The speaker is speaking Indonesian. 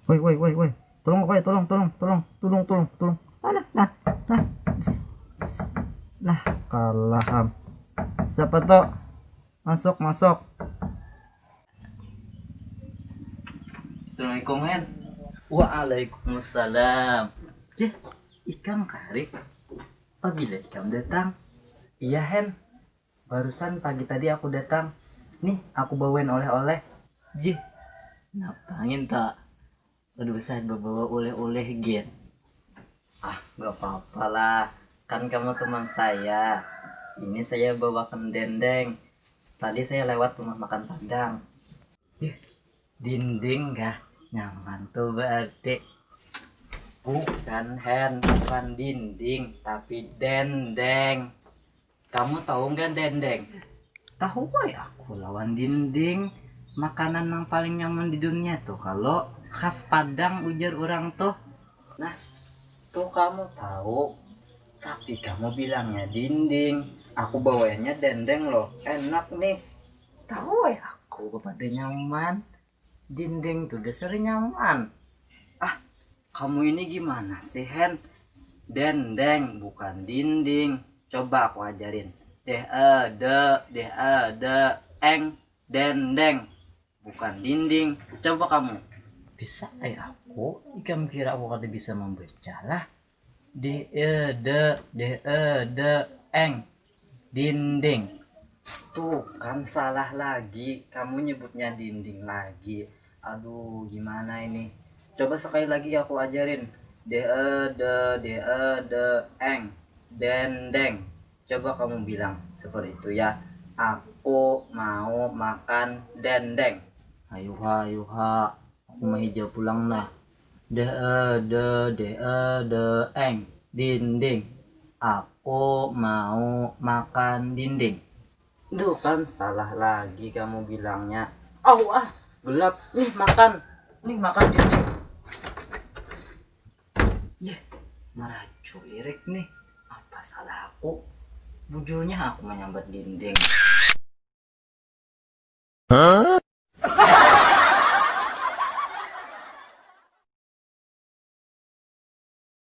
Woi, woi, woi, woi. Tolong aku ya, tolong, tolong, tolong, tolong, tolong, tolong. Nah. Lah, kalah ham. Siapa tuh? Masuk, masuk. Assalamualaikum Hen. Waalaikumsalam. Ya, Ikam karik. Apabila Ikam datang? Iya Hen. Barusan pagi tadi aku datang. Nih, aku bawain oleh-oleh. Jih, ngapain tak? Aduh, saya bawa oleh-oleh gitu. Ah, gak apa-apa lah. Kan kamu teman saya. Ini saya bawakan dendeng. Tadi saya lewat rumah makan Padang. Ih, dinding kah? Nyaman tuh berarti. Bukan Hen, bukan dinding, tapi dendeng. Kamu tahu nggak dendeng? Tahu ya, aku lawan dinding. Makanan yang paling nyaman di dunia tuh kalau khas Padang ujar orang tuh. Nah, tuh kamu tahu, tapi kamu bilangnya dinding. Aku bawanya dendeng loh, enak nih. Tahu ya, aku kepada nyaman. Dinding tuh dasar nyaman. Ah, kamu ini gimana sih Hen? Dendeng bukan dinding. Coba aku ajarin. Eng dendeng bukan dinding. Coba kamu. Bisa ya aku? Ikan kira aku kada bisa membaca lah. Eng dinding. Tuh kan salah lagi. Kamu nyebutnya dinding lagi. Aduh, gimana ini? Coba sekali lagi aku ajarin. Eng dendeng. Coba kamu bilang seperti itu ya. Aku mau makan dendeng. Ayo ha. Aku mau hijau pulang nah. Eng dinding. Aku mau makan dinding. Duh kan salah lagi kamu bilangnya. Gelap. Nih makan dinding. Marah cuirik nih. Apa salah aku? Bujurnya aku menyambat dinding.